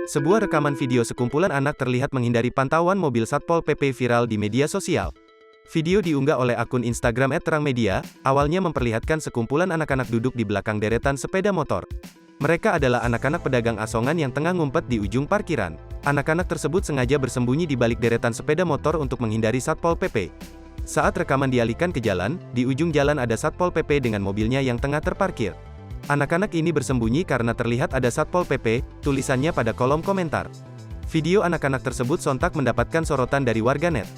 Sebuah rekaman video sekumpulan anak terlihat menghindari pantauan mobil Satpol PP viral di media sosial. Video diunggah oleh akun Instagram @terangmedia, awalnya memperlihatkan sekumpulan anak-anak duduk di belakang deretan sepeda motor. Mereka adalah anak-anak pedagang asongan yang tengah ngumpet di ujung parkiran. Anak-anak tersebut sengaja bersembunyi di balik deretan sepeda motor untuk menghindari Satpol PP. Saat rekaman dialihkan ke jalan, di ujung jalan ada Satpol PP dengan mobilnya yang tengah terparkir. Anak-anak ini bersembunyi karena terlihat ada Satpol PP, tulisannya pada kolom komentar. Video anak-anak tersebut sontak mendapatkan sorotan dari warganet.